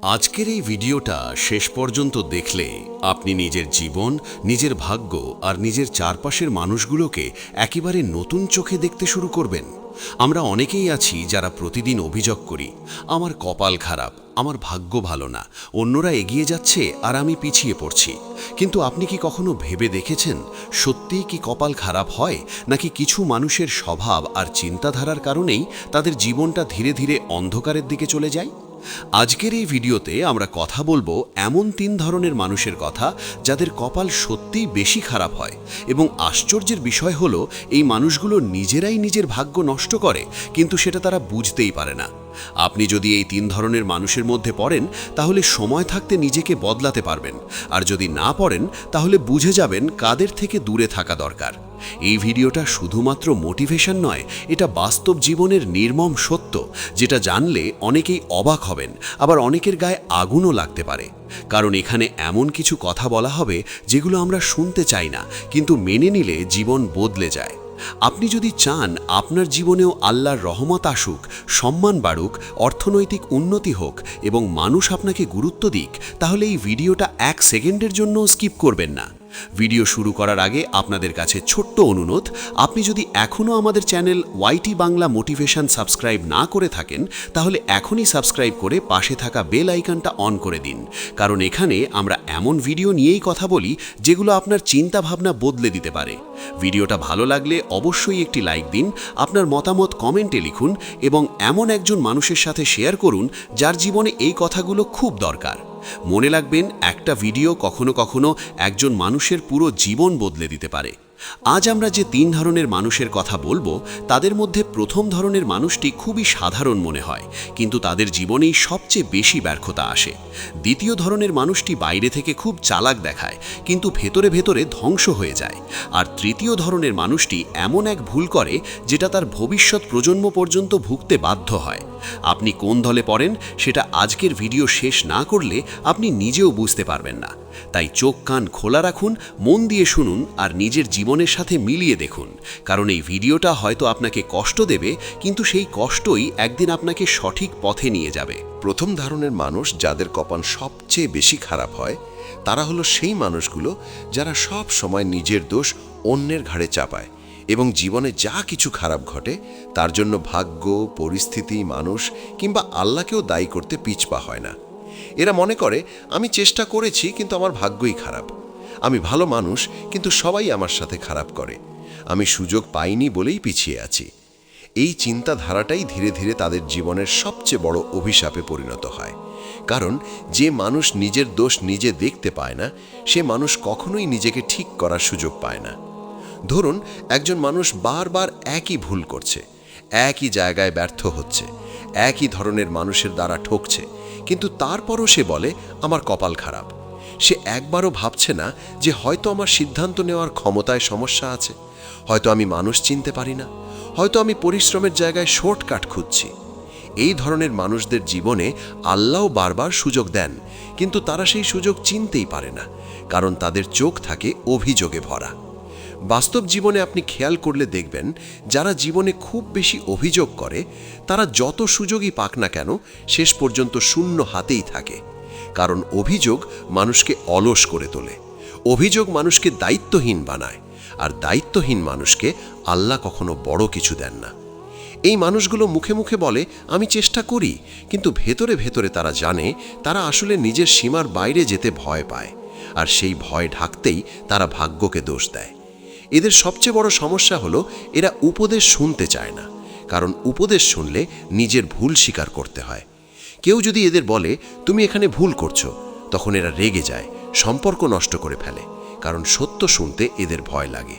আজকের এই ভিডিওটা শেষ পর্যন্ত দেখলে আপনি নিজের জীবন, নিজের ভাগ্য আর নিজের চারপাশের মানুষগুলোকে একেবারে নতুন চোখে দেখতে শুরু করবেন। আমরা অনেকেই আছি যারা প্রতিদিন অভিযোগ করি, আমার কপাল খারাপ, আমার ভাগ্য ভালো না, অন্যরা এগিয়ে যাচ্ছে আর আমি পিছিয়ে পড়ছি। কিন্তু আপনি কি কখনো ভেবে দেখেছেন সত্যিই কি কপাল খারাপ হয়, নাকি কিছু মানুষের স্বভাব আর চিন্তাধারার কারণেই তাদের জীবনটা ধীরে ধীরে অন্ধকারের দিকে চলে যায়? আজকের এই ভিডিওতে আমরা কথা বলবো এমন 3 ধরনের মানুষের কথা যাদের কপাল সত্যিই বেশি খারাপ হয়, এবং আশ্চর্যের বিষয় হলো এই মানুষগুলো নিজেরাই নিজের ভাগ্য নষ্ট করে, কিন্তু সেটা তারা বুঝতেই পারে না। আপনি যদি এই 3 ধরনের মানুষের মধ্যে পড়েন তাহলে সময় থাকতে নিজেকে বদলাতে পারবেন, আর যদি না পড়েন তাহলে বুঝে যাবেন কাদের থেকে দূরে থাকা দরকার। এই ভিডিওটা শুধুমাত্র মোটিভেশন নয়, এটা বাস্তব জীবনের নির্মম সত্য, যেটা জানলে অনেকেই অবাক হবেন, আবার অনেকের গায়ে আগুনও লাগতে পারে। কারণ এখানে এমন কিছু কথা বলা হবে যেগুলো আমরা শুনতে চাই না, কিন্তু মেনে নিলে জীবন বদলে যায়। আপনি যদি চান আপনার জীবনেও আল্লাহর রহমত আসুক, সম্মান বাড়ুক, অর্থনৈতিক উন্নতি হোক এবং মানুষ আপনাকে গুরুত্ব দিক, তাহলে এই ভিডিওটা 1 সেকেন্ডের জন্য স্কিপ করবেন না। ভিডিও শুরু করার আগে আপনাদের কাছে ছোট্ট অনুরোধ, আপনি যদি এখনও আমাদের channel YT Bangla motivation subscribe না করে থাকেন তাহলে এখনই সাবস্ক্রাইব করে পাশে থাকা বেল আইকনটা অন করে দিন, কারণ এখানে আমরা এমন ভিডিও নিয়েই কথা বলি যেগুলো আপনার চিন্তা ভাবনা বদলে দিতে পারে। ভিডিওটা ভালো লাগলে অবশ্যই একটি লাইক দিন, আপনার মতামত কমেন্টে লিখুন এবং এমন একজন মানুষের সাথে শেয়ার করুন যার জীবনে এই কথাগুলো খুব দরকার। মনে রাখবেন, একটা ভিডিও কখনো কখনো একজন মানুষের পুরো জীবন বদলে দিতে পারে। আজ আমরা যে 3 ধরনের মানুষের কথা বলবো, তাদের মধ্যে প্রথম ধরনের মানুষটি খুবই সাধারণ মনে হয়, কিন্তু তাদের জীবনেই সবচেয়ে বেশি ব্যর্থতা আসে। দ্বিতীয় ধরনের মানুষটি বাইরে থেকে খুব চালাক দেখায়, কিন্তু ভেতরে ভেতরে ধ্বংস হয়ে যায়। আর তৃতীয় ধরনের মানুষটি এমন এক ভুল করে যেটা তার ভবিষ্যৎ প্রজন্ম পর্যন্ত ভুগতে বাধ্য হয়। আপনি কোন দলে পড়েন সেটা আজকের ভিডিও শেষ না করলে আপনি নিজেও বুঝতে পারবেন না। তাই চোখ কান খোলা রাখুন, মন দিয়ে শুনুন আর নিজের জীবনের সাথে মিলিয়ে দেখুন, কারণ এই ভিডিওটা হয়তো আপনাকে কষ্ট দেবে, কিন্তু সেই কষ্টই একদিন আপনাকে সঠিক পথে নিয়ে যাবে। প্রথম ধরনের মানুষ যাদের কপাল সবচেয়ে বেশি খারাপ হয়, তারা হলো সেই মানুষগুলো যারা সব সময় নিজের দোষ অন্যের ঘাড়ে চাপায় এবং জীবনে যা কিছু খারাপ ঘটে তার জন্য ভাগ্য, পরিস্থিতি, মানুষ কিংবা আল্লাহকেও দায়ী করতে পিছপা হয় না। এরা মনে করে, আমি চেষ্টা করেছি কিন্তু আমার ভাগ্যই খারাপ, আমি ভালো মানুষ কিন্তু সবাই আমার সাথে খারাপ করে, আমি সুযোগ পাইনি বলেই পিছিয়ে আছি। এই চিন্তাধারাটাই ধীরে ধীরে তাদের জীবনের সবচেয়ে বড় অভিশাপে পরিণত হয়। কারণ যে মানুষ নিজের দোষ নিজে দেখতে পায় না, সে মানুষ কখনোই নিজেকে ঠিক করার সুযোগ পায় না। ধরুন, একজন মানুষ বারবার একই ভুল করছে, একই জায়গায় ব্যর্থ হচ্ছে, একই ধরনের মানুষের দ্বারা ঠকছে, কিন্তু তারপরও সে বলে আমার কপাল খারাপ। সে একবারও ভাবছে না যে হয়তো আমার সিদ্ধান্ত নেওয়ার ক্ষমতায় সমস্যা আছে, হয়তো আমি মানুষ চিনতে পারি না, হয়তো আমি পরিশ্রমের জায়গায় শর্টকাট খুঁজছি। এই ধরনের মানুষদের জীবনে আল্লাহও বারবার সুযোগ দেন, কিন্তু তারা সেই সুযোগ চিনতেই পারে না, কারণ তাদের চোখ থাকে অভিযোগে ভরা। বাস্তব জীবনে আপনি খেয়াল করলে দেখবেন, যারা জীবনে খুব বেশি অভিযোগ করে তারা যত সুযোগই পাক না কেন শেষ পর্যন্ত শূন্য হাতেই থাকে। কারণ অভিযোগ মানুষকে অলস করে তোলে, অভিযোগ মানুষকে দায়িত্বহীন বানায়, আর দায়িত্বহীন মানুষকে আল্লাহ কখনো বড় কিছু দেন না। এই মানুষগুলো মুখে মুখে বলে আমি চেষ্টা করি, কিন্তু ভেতরে ভেতরে তারা জানে তারা আসলে নিজের সীমার বাইরে যেতে ভয় পায়, আর সেই ভয় ঢাকতেই তারা ভাগ্যকে দোষ দেয়। এদের সবচেয়ে বড় সমস্যা হলো এরা উপদেশ শুনতে চায় না, কারণ উপদেশ শুনলে নিজের ভুল স্বীকার করতে হয়। কেউ যদি এদের বলে তুমি এখানে ভুল করছো, তখন এরা রেগে যায়, সম্পর্ক নষ্ট করে ফেলে, কারণ সত্য শুনতে এদের ভয় লাগে।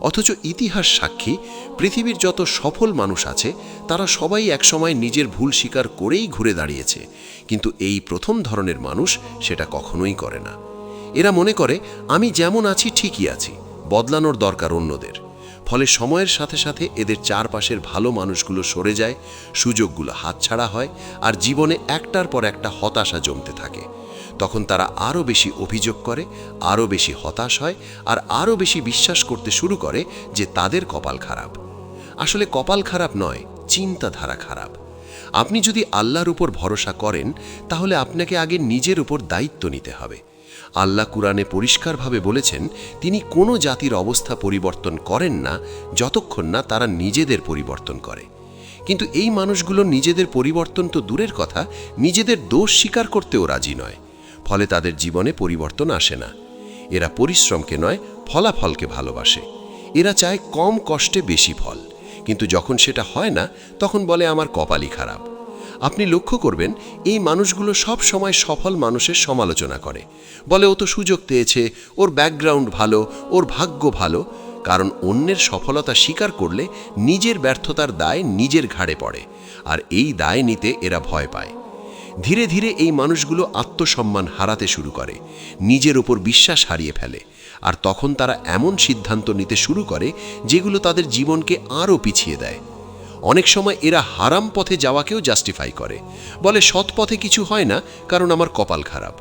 অথচ ইতিহাস সাক্ষী, পৃথিবীর যত সফল মানুষ আছে তারা সবাই একসময় নিজের ভুল স্বীকার করেই ঘুরে দাঁড়িয়েছে, কিন্তু এই প্রথম ধরনের মানুষ সেটা কখনোই করে না। এরা মনে করে আমি যেমন আছি ঠিকই আছি, বদলানোর দরকার অন্যদের। ফলে সময়ের সাথে সাথে এদের চারপাশের ভালো মানুষগুলো সরে যায়, সুযোগগুলো হাতছাড়া হয়, আর জীবনে একটার পর একটা হতাশা জমতে থাকে। তখন তারা আরও বেশি অভিযোগ করে, আরও বেশি হতাশ হয়, আর আরও বেশি বিশ্বাস করতে শুরু করে যে তাদের কপাল খারাপ। আসলে কপাল খারাপ নয়, চিন্তাধারা খারাপ। আপনি যদি আল্লাহর উপর ভরসা করেন তাহলে আপনাকে আগে নিজের উপর দায়িত্ব নিতে হবে। আল্লাহ কুরআনে পরিষ্কারভাবে বলেছেন তিনি কোনো জাতির অবস্থা পরিবর্তন করেন না যতক্ষণ না তারা নিজেদের পরিবর্তন করে। কিন্তু এই মানুষগুলো নিজেদের পরিবর্তন তো দূরের কথা, নিজেদের দোষ স্বীকার করতেও রাজি নয়। ফলে তাদের জীবনে পরিবর্তন আসে না। এরা পরিশ্রমকে নয়, ফলাফলকে ভালোবাসে। এরা চায় কম কষ্টে বেশি ফল, কিন্তু যখন সেটা হয় না তখন বলে আমার কপালই খারাপ। আপনি লক্ষ্য করবেন এই মানুষগুলো সব সময় সফল মানুষের সমালোচনা করে, বলে ও তো সুযোগ পেয়েছে, ওর ব্যাকগ্রাউন্ড ভালো, ওর ভাগ্য ভালো। কারণ অন্যের সফলতা স্বীকার করলে নিজের ব্যর্থতার দায় নিজের ঘাড়ে পড়ে, আর এই দায় নিতে এরা ভয় পায়। ধীরে ধীরে এই মানুষগুলো আত্মসম্মান হারাতে শুরু করে, নিজের ওপর বিশ্বাস হারিয়ে ফেলে, আর তখন তারা এমন সিদ্ধান্ত নিতে শুরু করে যেগুলো তাদের জীবনকে আরও পিছিয়ে দেয়। অনেক সময় এরা হারাম পথে যাওয়াকেও জাস্টিফাই করে, বলে সৎ পথে কিছু হয় না কারণ আমার কপাল খারাপ।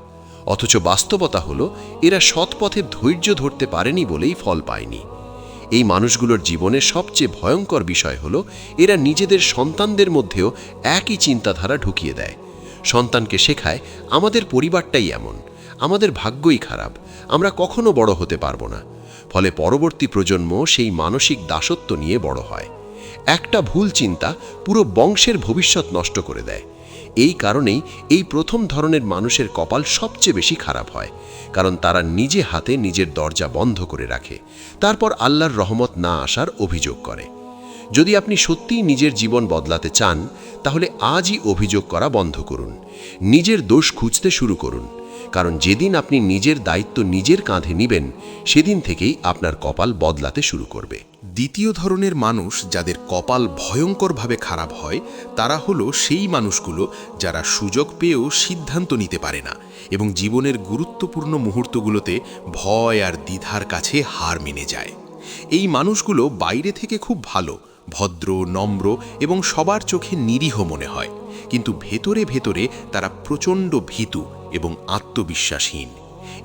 অথচ বাস্তবতা হলো এরা সৎ পথে ধৈর্য ধরতে পারেনি বলেই ফল পায়নি। এই মানুষগুলোর জীবনের সবচেয়ে ভয়ঙ্কর বিষয় হলো এরা নিজেদের সন্তানদের মধ্যেও একই চিন্তাধারা ঢুকিয়ে দেয়। সন্তানকে শেখায় আমাদের পরিবারটাই এমন, আমাদের ভাগ্যই খারাপ, আমরা কখনো বড় হতে পারবো না। ফলে পরবর্তী প্রজন্ম সেই মানসিক দাসত্ব নিয়ে বড় হয়। একটা ভুল চিন্তা পুরো বংশের ভবিষ্যৎ নষ্ট করে দেয়। এই কারণেই এই প্রথম ধরনের মানুষের কপাল সবচেয়ে বেশি খারাপ হয়, কারণ তারা নিজে হাতে নিজের দরজা বন্ধ করে রাখে, তারপর আল্লাহর রহমত না আসার অভিযোগ করে। যদি আপনি সত্যিই নিজের জীবন বদলাতে চান তাহলে আজই অভিযোগ করা বন্ধ করুন, নিজের দোষ খুঁজতে শুরু করুন। কারণ যেদিন আপনি নিজের দায়িত্ব নিজের কাঁধে নেবেন সেদিন থেকেই আপনার কপাল বদলাতে শুরু করবে। দ্বিতীয় ধরনের মানুষ যাদের কপাল ভয়ঙ্করভাবে খারাপ হয় তারা হলো সেই মানুষগুলো যারা সুযোগ পেয়েও সিদ্ধান্ত নিতে পারে না এবং জীবনের গুরুত্বপূর্ণ মুহূর্তগুলোতে ভয় আর দ্বিধার কাছে হার মেনে যায়। এই মানুষগুলো বাইরে থেকে খুব ভালো, ভদ্র, নম্র এবং সবার চোখে নিরীহ মনে হয়, কিন্তু ভেতরে ভেতরে তারা প্রচণ্ড ভীতু এবং আত্মবিশ্বাসহীন।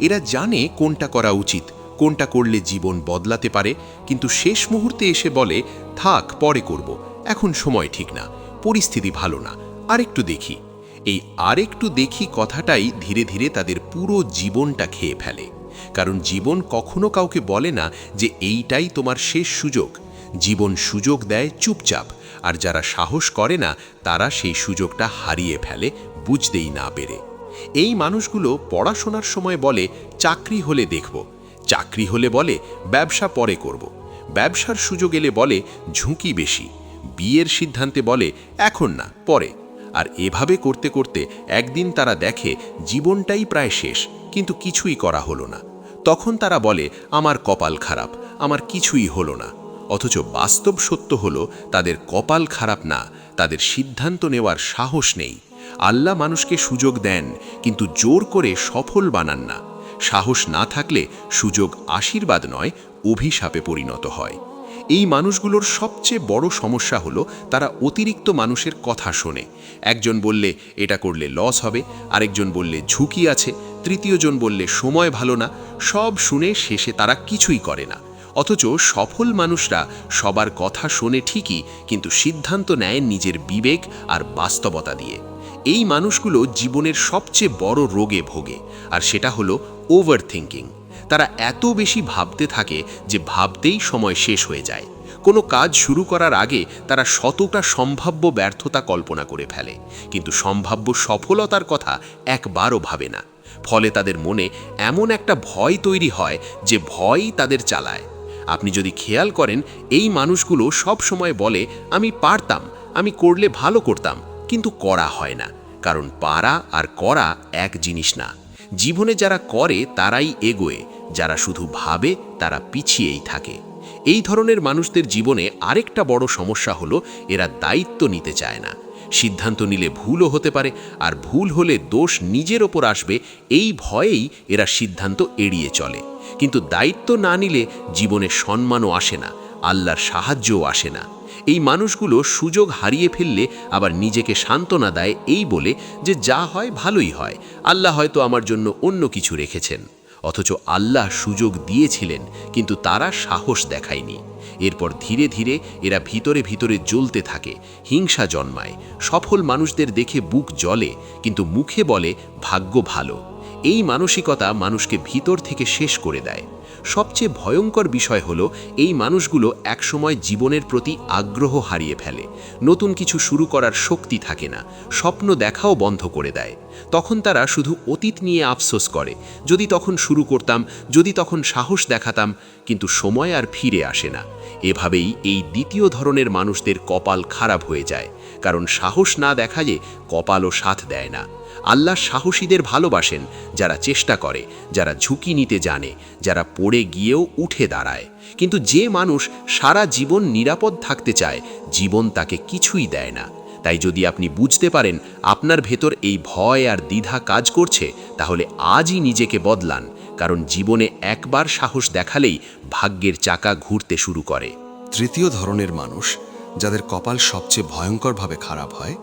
এরা জানে কোনটা করা উচিত, কোনটা করলে জীবন বদলাতে পারে, কিন্তু শেষ মুহূর্তে এসে বলে থাক পরে করব, এখন সময় ঠিক না, পরিস্থিতি ভালো না, আরেকটু দেখি। এই আরেকটু দেখি কথাটাই ধীরে ধীরে তাদের পুরো জীবনটা খেয়ে ফেলে। কারণ জীবন কখনো কাউকে বলে না যে এইটাই তোমার শেষ সুযোগ। জীবন সুযোগ দেয় চুপচাপ, আর যারা সাহস করে না তারা সেই সুযোগটা হারিয়ে ফেলে বুঝতেই না পেরে। এই মানুষগুলো পড়াশোনার সময় বলে চাকরি হলে দেখব, চাকরি হলে বলে ব্যবসা পরে করব, ব্যবসার সুযোগ এলে বলে ঝুঁকি বেশি, বিয়ের সিদ্ধান্তে বলে এখন না পরে। আর এভাবে করতে করতে একদিন তারা দেখে জীবনটাই প্রায় শেষ, কিন্তু কিছুই করা হলো না। তখন তারা বলে আমার কপাল খারাপ, আমার কিছুই হলো না। অথচ বাস্তব সত্য হলো তাদের কপাল খারাপ না, তাদের সিদ্ধান্ত নেওয়ার সাহস নেই। আল্লাহ মানুষকে সুযোগ দেন, কিন্তু জোর করে সফল বানান না। সাহস না থাকলে সুযোগ আশীর্বাদ নয়, অভিশাপে পরিণত হয়। এই মানুষগুলোর সবচেয়ে বড় সমস্যা হলো তারা অতিরিক্ত মানুষের কথা শোনে। একজন বললে এটা করলে লস হবে, আরেকজন বললে ঝুঁকি আছে, তৃতীয় জন বললে সময় ভালো না। সব শুনে শেষে তারা কিছুই করে না। অথচ সফল মানুষরা সবার কথা শোনে ঠিকই, কিন্তু সিদ্ধান্ত নেয় নিজের বিবেক আর বাস্তবতা দিয়ে। এই মানুষগুলো জীবনের সবচেয়ে বড় রোগে ভোগে, আর সেটা হলো ওভার থিঙ্কিং। তারা এত বেশি ভাবতে থাকে যে ভাবতেই সময় শেষ হয়ে যায়। কোনো কাজ শুরু করার আগে তারা শতটা সম্ভাব্য ব্যর্থতা কল্পনা করে ফেলে, কিন্তু সম্ভাব্য সফলতার কথা একবারও ভাবে না। ফলে তাদের মনে এমন একটা ভয় তৈরি হয় যে ভয়ই তাদের চালায়। আপনি যদি খেয়াল করেন এই মানুষগুলো সব সময় বলে আমি পারতাম, আমি করলে ভালো করতাম, কিন্তু করা হয় না। কারণ পারা আর করা এক জিনিস না। জীবনে যারা করে তারাই এগোয়, যারা শুধু ভাবে তারা পিছিয়েই থাকে। এই ধরনের মানুষদের জীবনে আরেকটা বড় সমস্যা হলো এরা দায়িত্ব নিতে চায় না। সিদ্ধান্ত নিলে ভুলও হতে পারে, আর ভুল হলে দোষ নিজের ওপর আসবে, এই ভয়েই এরা সিদ্ধান্ত এড়িয়ে চলে। কিন্তু দায়িত্ব না নিলে জীবনে সম্মানও আসে না, আল্লাহর সাহায্যও আসে না। এই মানুষগুলো সুযোগ হারিয়ে ফেললে আবার নিজেকে সান্ত্বনা দেয় এই বলে যে যা হয় ভালোই হয়, আল্লাহ হয়তো আমার জন্য অন্য কিছু রেখেছেন। অথচ আল্লাহ সুযোগ দিয়েছিলেন, কিন্তু তারা সাহস দেখায়নি। এরপর ধীরে ধীরে এরা ভিতরে ভিতরে জ্বলতে থাকে, হিংসা জন্মায়। সফল মানুষদের দেখে বুক জ্বলে, কিন্তু মুখে বলে ভাগ্য ভালো। এই মানসিকতা মানুষকে ভিতর থেকে শেষ করে দেয়। সবচেয়ে ভয়ঙ্কর বিষয় হলো, এই মানুষগুলো একসময় জীবনের প্রতি আগ্রহ হারিয়ে ফেলে। নতুন কিছু শুরু করার শক্তি থাকে না, স্বপ্ন দেখাও বন্ধ করে দেয়। তখন তারা শুধু অতীত নিয়ে আফসোস করে, যদি তখন শুরু করতাম, যদি তখন সাহস দেখাতাম। কিন্তু সময় আর ফিরে আসে না। এভাবেই এই দ্বিতীয় ধরনের মানুষদের কপাল খারাপ হয়ে যায়, কারণ সাহস না দেখালে কপালও সাথ দেয় না। আল্লাহ সাহসীদের ভালোবাসেন, যারা চেষ্টা করে, যারা ঝুঁকি নিতে জানে, যারা পড়ে গিয়েও উঠে দাঁড়ায়। কিন্তু যে মানুষ সারা জীবন নিরাপদ থাকতে চায়, জীবন তাকে কিছুই দেয় না। তাই যদি আপনি বুঝতে পারেন আপনার ভেতর এই ভয় আর দ্বিধা কাজ করছে, তাহলে আজই নিজেকে বদলান, কারণ জীবনে একবার সাহস দেখালেই ভাগ্যের চাকা ঘুরতে শুরু করে। তৃতীয় ধরনের মানুষ যাদের কপাল সবচেয়ে ভয়ঙ্করভাবে খারাপ হয়,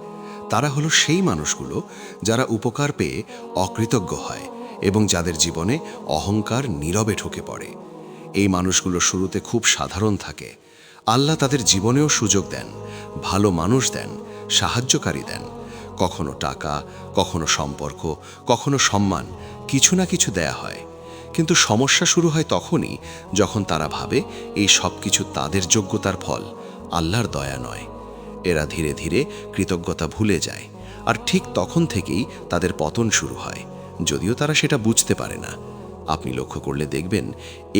তারা হলো সেই মানুষগুলো যারা উপকার পেয়ে অকৃতজ্ঞ হয় এবং যাদের জীবনে অহংকার নীরবে ঢুকে পড়ে। এই মানুষগুলো শুরুতে খুব সাধারণ থাকে। আল্লাহ তাদের জীবনেও সুযোগ দেন, ভালো মানুষ দেন, সাহায্যকারী দেন। কখনো টাকা, কখনো সম্পর্ক, কখনো সম্মান, কিছু না কিছু দেয়া হয়। কিন্তু সমস্যা শুরু হয় তখনই যখন তারা ভাবে এই সব কিছু তাদের যোগ্যতার ফল, আল্লাহর দয়া নয়। এরা ধীরে ধীরে কৃতজ্ঞতা ভুলে যায়, আর ঠিক তখন থেকেই তাদের পতন শুরু হয়, যদিও তারা সেটা বুঝতে পারে না। আপনি লক্ষ্য করলে দেখবেন,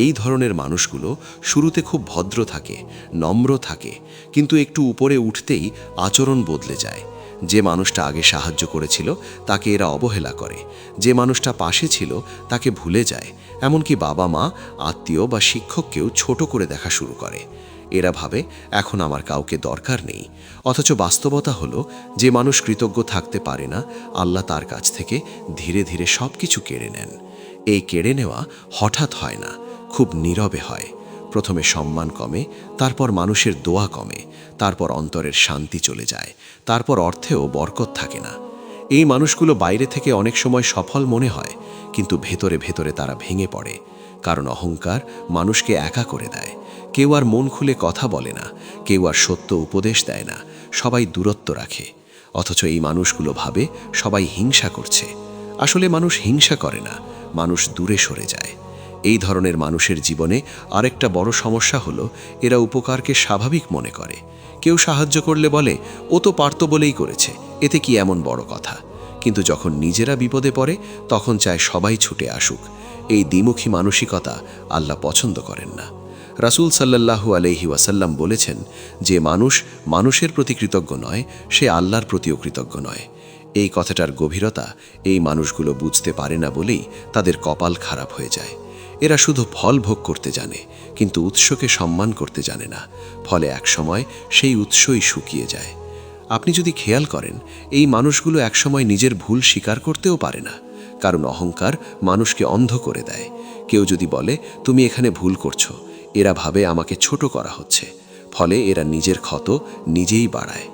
এই ধরনের মানুষগুলো শুরুতে খুব ভদ্র থাকে, নম্র থাকে, কিন্তু একটু উপরে উঠতেই আচরণ বদলে যায়। যে মানুষটা আগে সাহায্য করেছিল তাকে এরা অবহেলা করে, যে মানুষটা পাশে ছিল তাকে ভুলে যায়, এমনকি বাবা মা, আত্মীয় বা শিক্ষককেও ছোট করে দেখা শুরু করে। এরা ভাবে এখন আমার কাউকে দরকার নেই, অথচ বাস্তবতা হলো যে মানুষ কৃতজ্ঞ থাকতে পারে না, আল্লাহ তার কাছ থেকে ধীরে ধীরে সব কিছু কেড়ে নেন। এই কেড়ে নেওয়া হঠাৎ হয় না, খুব নীরবে হয়। প্রথমে সম্মান কমে, তারপর মানুষের দোয়া কমে, তারপর অন্তরের শান্তি চলে যায়, তারপর অর্থেও বরকত থাকে না। এই মানুষগুলো বাইরে থেকে অনেক সময় সফল মনে হয়, কিন্তু ভেতরে ভেতরে তারা ভেঙে পড়ে, কারণ অহংকার মানুষকে একা করে দেয়। কেউ আর মন খুলে কথা বলে না, কেউ আর সত্য উপদেশ দেয় না, সবাই দূরত্ব রাখে। অথচ এই মানুষগুলো ভাবে সবাই হিংসা করছে। আসলে মানুষ হিংসা করে না, মানুষ দূরে সরে যায়। এই ধরনের মানুষের জীবনে আরেকটা বড় সমস্যা হলো, এরা উপকারকে স্বাভাবিক মনে করে। কেউ সাহায্য করলে বলে, ও তো পারত বলেই করেছে, এতে কি এমন বড় কথা। কিন্তু যখন নিজেরা বিপদে পড়ে, তখন চায় সবাই ছুটে আসুক। এই দ্বিমুখী মানসিকতা আল্লাহ পছন্দ করেন না। রাসূল সাল্লাল্লাহু আলাইহি ওয়াসাল্লাম বলেছেন, যে মানুষ মানুষের প্রতি কৃতজ্ঞ নয়, সে আল্লাহর প্রতিও কৃতজ্ঞ নয়। এই কথাটার গভীরতা এই মানুষগুলো বুঝতে পারে না বলেই তাদের কপাল খারাপ হয়ে যায়। এরা শুধু ফল ভোগ করতে জানে, কিন্তু উৎসকে সম্মান করতে জানে না। ফলে একসময় সেই উৎসই শুকিয়ে যায়। আপনি যদি খেয়াল করেন, এই মানুষগুলো একসময় নিজের ভুল স্বীকার করতেও পারে না, কারণ অহংকার মানুষকে অন্ধ করে দেয়। কেউ যদি বলে তুমি এখানে ভুল করছো, এরা ভাবে আমাকে ছোট করা হচ্ছে। ফলে এরা নিজের ক্ষত নিজেই বাড়ায়।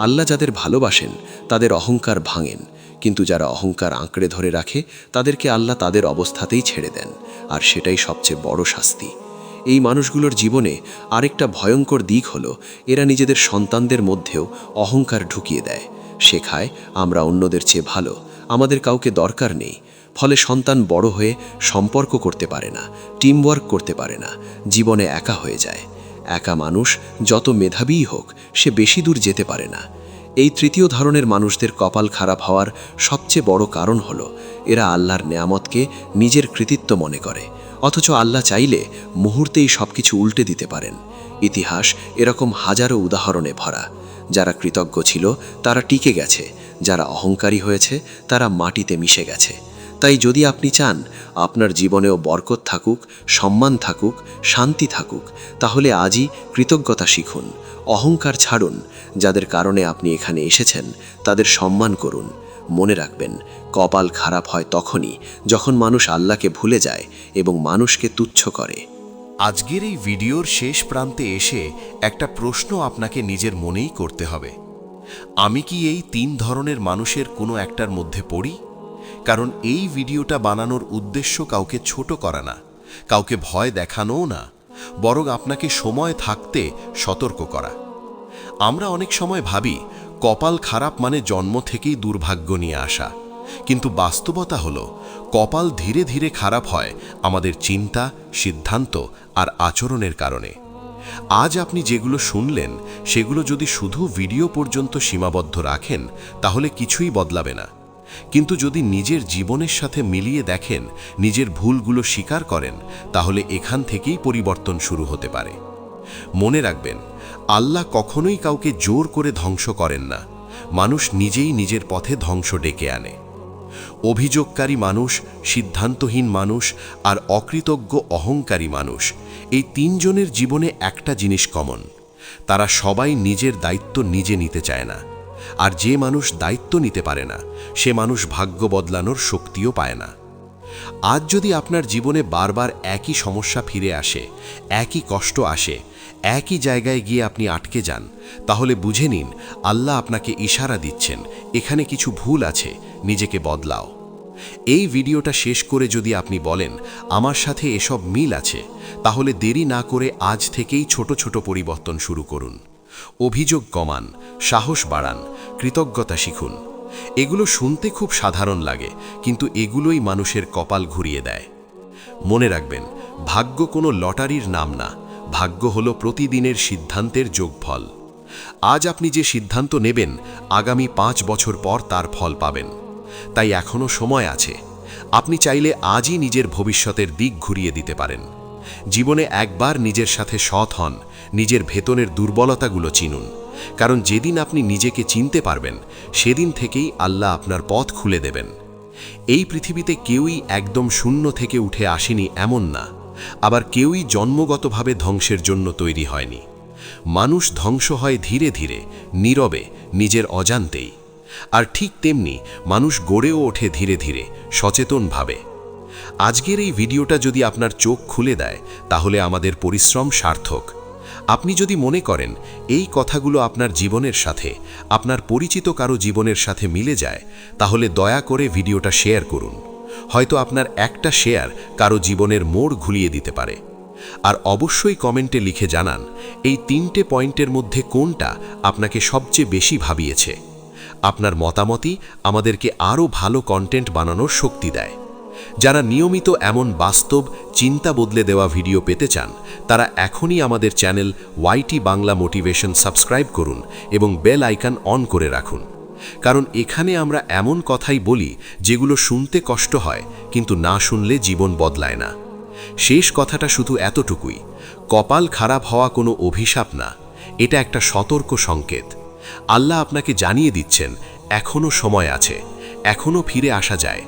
আল্লাহ যাদের ভালোবাসেন তাদের অহংকার ভাঙেন, কিন্তু যারা অহংকার আঁকড়ে ধরে রাখে তাদেরকে আল্লাহ তাদের অবস্থাতেই ছেড়ে দেন, আর সেটাই সবচেয়ে বড় শাস্তি। এই মানুষগুলোর জীবনে আরেকটা ভয়ঙ্কর দিক হলো, এরা নিজেদের সন্তানদের মধ্যেও অহংকার ঢুকিয়ে দেয়। শেখায় আমরা অন্যদের চেয়ে ভালো, আমাদের কাউকে দরকার নেই। ফলে সন্তান বড় হয়ে সম্পর্ক করতে পারে না, টিমওয়ার্ক করতে পারে না, জীবনে একা হয়ে যায়। একা মানুষ যত মেধাবীই হোক, সে বেশি দূর যেতে পারে না। এই তৃতীয় ধরনের মানুষদের কপাল খারাপ হওয়ার সবচেয়ে বড় কারণ হলো, এরা আল্লাহর নেয়ামতকে নিজের কৃতিত্ব মনে করে, অথচ আল্লাহ চাইলে মুহূর্তেই সবকিছু উল্টে দিতে পারেন। ইতিহাস এরকম হাজারো উদাহরণে ভরা। যারা কৃতজ্ঞ ছিল তারা টিকে গেছে, যারা অহংকারী হয়েছে তারা মাটিতে মিশে গেছে। তাই যদি আপনি চান আপনার জীবনেও বরকত থাকুক, সম্মান থাকুক, শান্তি থাকুক, তাহলে আজই কৃতজ্ঞতা শিখুন, অহংকার ছাড়ুন। যাদের কারণে আপনি এখানে এসেছেন তাদের সম্মান করুন। মনে রাখবেন, কপাল খারাপ হয় তখনই যখন মানুষ আল্লাহকে ভুলে যায় এবং মানুষকে তুচ্ছ করে। আজকের এই ভিডিওর শেষ প্রান্তে এসে একটা প্রশ্ন আপনাকে নিজের মনেই করতে হবে। আমি কি এই তিন ধরনের মানুষের কোনো একটার মধ্যে পড়ি? কারণ এই ভিডিওটা বানানোর উদ্দেশ্য কাউকে ছোট করা না, কাউকে ভয় দেখানোও না, বরং আপনাকে সময় থাকতে সতর্ক করা। আমরা অনেক সময় ভাবি কপাল খারাপ মানে জন্ম থেকেই দুর্ভাগ্য নিয়ে আসা, কিন্তু বাস্তবতা হলো কপাল ধীরে ধীরে খারাপ হয় আমাদের চিন্তা, সিদ্ধান্ত আর আচরণের কারণে। আজ আপনি যেগুলো শুনলেন সেগুলো যদি শুধু ভিডিও পর্যন্ত সীমাবদ্ধ রাখেন তাহলে কিছুই বদলাবে না, কিন্তু যদি নিজের জীবনের সাথে মিলিয়ে দেখেন, নিজের ভুলগুলো স্বীকার করেন, তাহলে এখান থেকেই পরিবর্তন শুরু হতে পারে। মনে রাখবেন, আল্লাহ কখনোই কাউকে জোর করে ধ্বংস করেন না, মানুষ নিজেই নিজের পথে ধ্বংস ডেকে আনে। অভিযোগকারী মানুষ, সিদ্ধান্তহীন মানুষ আর অকৃতজ্ঞ অহংকারী মানুষ, এই তিনজনের জীবনে একটা জিনিস কমন: তারা সবাই নিজের দায়িত্ব নিজে নিতে চায় না। আর যে মানুষ দায়িত্ব নিতে পারে না, সে মানুষ ভাগ্য বদলানোর শক্তিও পায় না। আজ যদি আপনার জীবনে বারবার একই সমস্যা ফিরে আসে, একই কষ্ট আসে, একই জায়গায় গিয়ে আপনি আটকে যান, তাহলে বুঝে নিন আল্লাহ আপনাকে ইশারা দিচ্ছেন, এখানে কিছু ভুল আছে, নিজেকে বদলাও। এই ভিডিওটা শেষ করে যদি আপনি বলেন আমার সাথে এসব মিল আছে, তাহলে দেরি না করে আজ থেকেই ছোট ছোট পরিবর্তন শুরু করুন। অভিযোগ কমান, সাহস বাড়ান, কৃতজ্ঞতা শিখুন। এগুলো শুনতে খুব সাধারণ লাগে, কিন্তু এগুলোই মানুষের কপাল ঘুরিয়ে দেয়। মনে রাখবেন, ভাগ্য কোনো লটারির নাম না, ভাগ্য হলো প্রতিদিনের সিদ্ধান্তের যোগফল। আজ আপনি যে সিদ্ধান্ত নেবেন, আগামী 5 বছর পর তার ফল পাবেন। তাই এখনো সময় আছে। আপনি চাইলে আজই নিজের ভবিষ্যতের দিক ঘুরিয়ে দিতে পারেন। জীবনে একবার নিজের সাথে সৎ হন, নিজের ভেতরের দুর্বলতাগুলো চিনুন, কারণ যেদিন আপনি নিজেকে চিনতে পারবেন, সেদিন থেকেই আল্লাহ আপনার পথ খুলে দেবেন। এই পৃথিবীতে কেউই একদম শূন্য থেকে উঠে আসেনি এমন না, আবার কেউই জন্মগতভাবে ধ্বংসের জন্য তৈরি হয়নি। মানুষ ধ্বংস হয় ধীরে ধীরে, নীরবে, নিজের অজান্তেই। আর ঠিক তেমনি মানুষ গড়েও ওঠে ধীরে ধীরে, সচেতনভাবে। আজকের এই ভিডিওটা যদি আপনার চোখ খুলে দেয়, তাহলে আমাদের পরিশ্রম সার্থক। আপনি যদি মনে করেন এই কথাগুলো আপনার জীবনের সাথে, আপনার পরিচিত কারো জীবনের সাথে মিলে যায়, তাহলে দয়া করে ভিডিওটা শেয়ার করুন। হয়তো আপনার একটা শেয়ার কারো জীবনের মোড় ঘুরিয়ে দিতে পারে। আর অবশ্যই কমেন্টে লিখে জানান এই 3টে পয়েন্টের মধ্যে কোনটা আপনাকে সবচেয়ে বেশি ভাবিয়েছে। আপনার মতামতই আমাদেরকে আরও ভালো কন্টেন্ট বানানোর শক্তি দেয়। যারা নিয়মিত এমন বাস্তব, চিন্তা বদলে দেওয়া ভিডিও পেতে চান, তারা এখনই আমাদের channel YT Bangla motivation subscribe করুন এবং বেল আইকন অন করে রাখুন। কারণ এখানে আমরা এমন কথাই বলি যেগুলো শুনতে কষ্ট হয়, কিন্তু না শুনলে জীবন বদলায় না। শেষ কথাটা শুধু এতটুকুই: কপাল খারাপ হওয়া কোনো অভিশাপ না, এটা একটা সতর্ক সংকেত। আল্লাহ আপনাকে জানিয়ে দিচ্ছেন এখনো সময় আছে, এখনো ফিরে আসা যায়।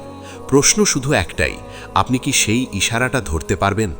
প্রশ্ন শুধু একটাই: আপনি কি সেই ইশারাটা ধরতে পারবেন?